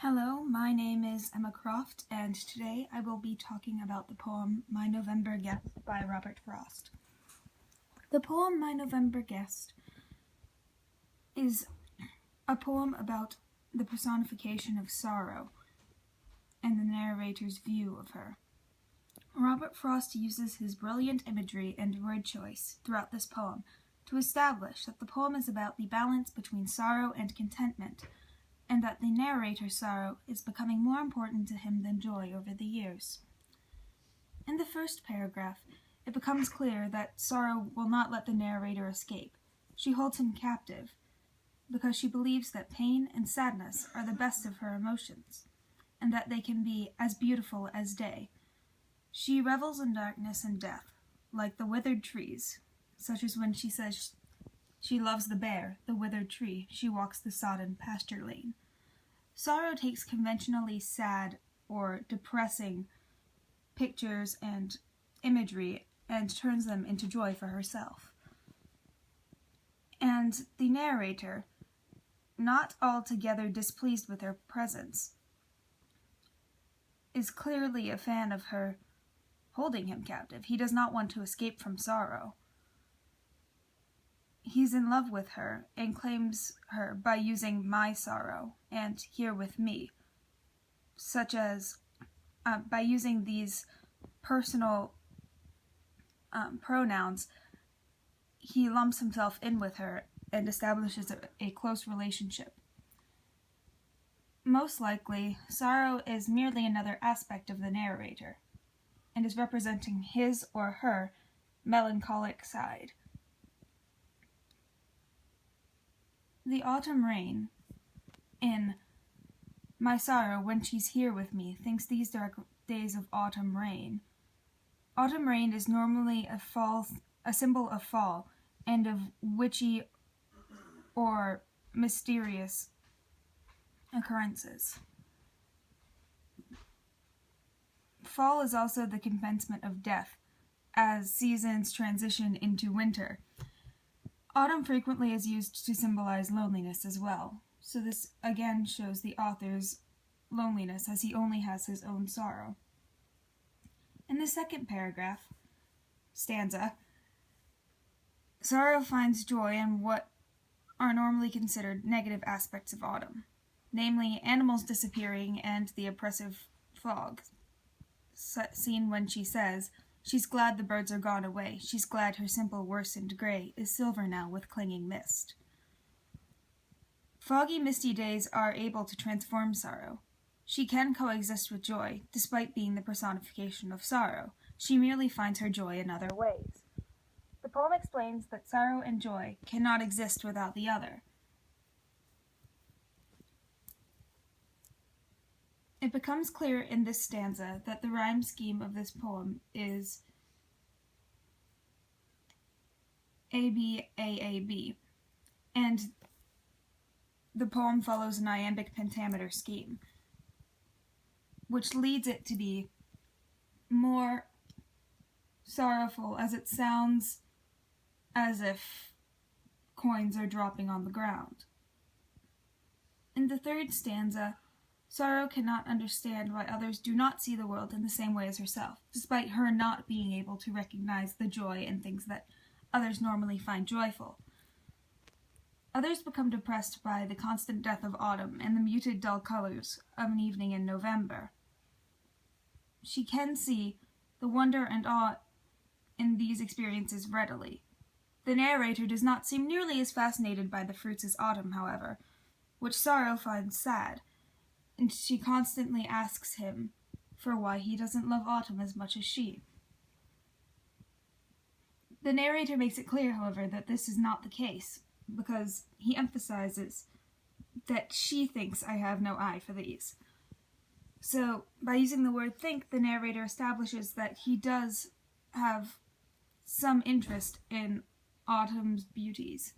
Hello, my name is Emma Croft, and today I will be talking about the poem My November Guest by Robert Frost. The poem My November Guest is a poem about the personification of sorrow and the narrator's view of her. Robert Frost uses his brilliant imagery and word choice throughout this poem to establish that the poem is about the balance between sorrow and contentment, and that the narrator's sorrow is becoming more important to him than joy over the years. In the first paragraph, it becomes clear that sorrow will not let the narrator escape. She holds him captive, because she believes that pain and sadness are the best of her emotions, and that they can be as beautiful as day. She revels in darkness and death, like the withered trees, such as when she says she loves the bare, the withered tree, she walks the sodden pasture lane. Sorrow takes conventionally sad or depressing pictures and imagery and turns them into joy for herself. And the narrator, not altogether displeased with her presence, is clearly a fan of her holding him captive. He does not want to escape from sorrow. He's in love with her and claims her by using my sorrow and here with me, such as by using these personal pronouns. He lumps himself in with her and establishes a close relationship. Most likely, sorrow is merely another aspect of the narrator and is representing his or her melancholic side. The autumn rain, in my sorrow when she's here with me, thinks these dark days of autumn rain. Autumn rain is normally a symbol of fall and of witchy or mysterious occurrences. Fall is also the commencement of death, as seasons transition into winter. Autumn frequently is used to symbolize loneliness as well, so this again shows the author's loneliness as he only has his own sorrow. In the second stanza, sorrow finds joy in what are normally considered negative aspects of autumn, namely animals disappearing and the oppressive fog, seen when she says, she's glad the birds are gone away. She's glad her simple worsened gray is silver now with clinging mist. Foggy, misty days are able to transform sorrow. She can coexist with joy, despite being the personification of sorrow. She merely finds her joy in other ways. The poem explains that sorrow and joy cannot exist without the other. It becomes clear in this stanza that the rhyme scheme of this poem is ABAAB, and the poem follows an iambic pentameter scheme, which leads it to be more sorrowful, as it sounds as if coins are dropping on the ground. In the third stanza, sorrow cannot understand why others do not see the world in the same way as herself, despite her not being able to recognize the joy in things that others normally find joyful. Others become depressed by the constant death of autumn and the muted dull colors of an evening in November. She can see the wonder and awe in these experiences readily. The narrator does not seem nearly as fascinated by the fruits as autumn, however, which sorrow finds sad, and she constantly asks him for why he doesn't love autumn as much as she. The narrator makes it clear, however, that this is not the case, because he emphasizes that she thinks I have no eye for these. So, by using the word think, the narrator establishes that he does have some interest in autumn's beauties.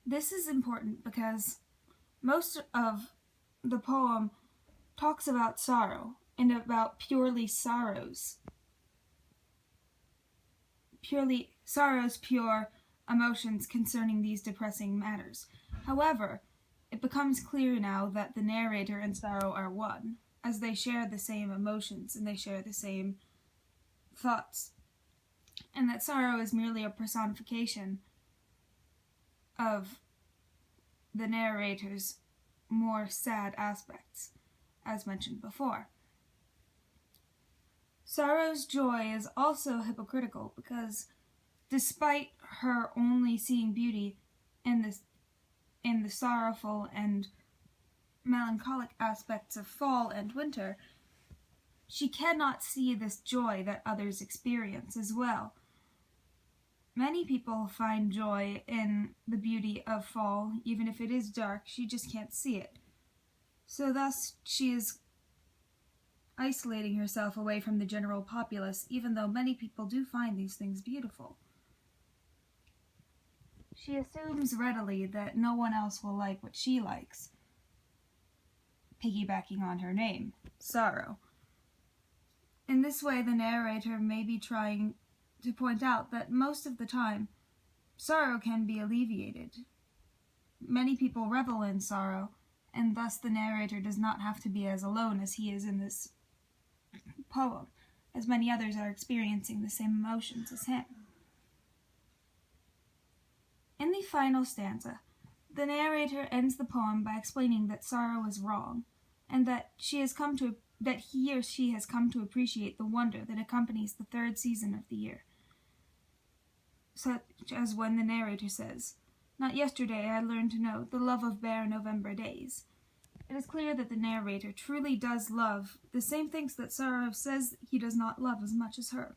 This is important because most of the poem talks about sorrow and about pure emotions concerning these depressing matters. However, It becomes clear now that the narrator and sorrow are one, as they share the same emotions and they share the same thoughts, and that sorrow is merely a personification of the narrator's more sad aspects, as mentioned before. Sorrow's joy is also hypocritical because despite her only seeing beauty in the sorrowful and melancholic aspects of fall and winter, she cannot see this joy that others experience as well. Many people find joy in the beauty of fall, even if it is dark, she just can't see it. So thus she is isolating herself away from the general populace, even though many people do find these things beautiful. She assumes readily that no one else will like what she likes, piggybacking on her name, Sorrow. In this way, the narrator may be trying to point out that most of the time, sorrow can be alleviated. Many people revel in sorrow, and thus the narrator does not have to be as alone as he is in this poem, as many others are experiencing the same emotions as him. In the final stanza, the narrator ends the poem by explaining that sorrow is wrong, and that he or she has come to appreciate the wonder that accompanies the third season of the year. Such as when the narrator says, "Not yesterday I learned to know the love of bare November days." It is clear that the narrator truly does love the same things that sorrow says he does not love as much as her.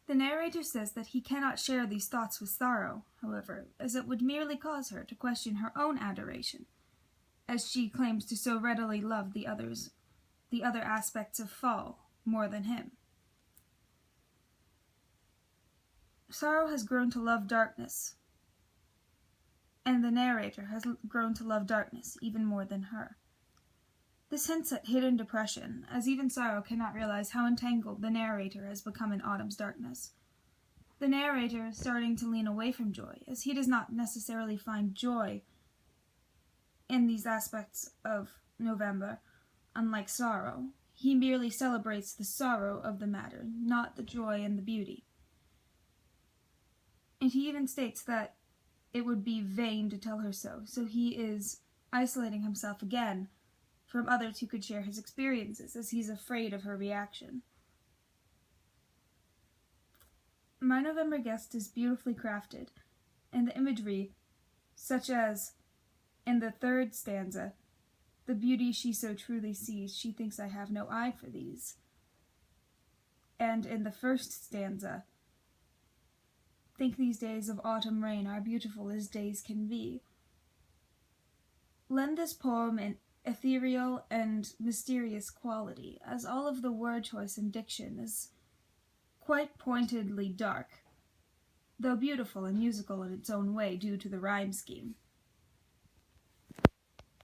The narrator says that he cannot share these thoughts with sorrow, however, as it would merely cause her to question her own adoration, as she claims to so readily love the other aspects of fall more than him. Sorrow has grown to love darkness, and the narrator has grown to love darkness even more than her. This hints at hidden depression, as even sorrow cannot realize how entangled the narrator has become in autumn's darkness. The narrator is starting to lean away from joy, as he does not necessarily find joy in these aspects of November, unlike sorrow. He merely celebrates the sorrow of the matter, not the joy and the beauty. And he even states that it would be vain to tell her so he is isolating himself again from others who could share his experiences, as he's afraid of her reaction. My November Guest is beautifully crafted, and the imagery, such as in the third stanza, "The beauty she so truly sees, she thinks I have no eye for these," and in the first stanza, "Think these days of autumn rain are beautiful as days can be," lend this poem an ethereal and mysterious quality, as all of the word choice and diction is quite pointedly dark, though beautiful and musical in its own way due to the rhyme scheme.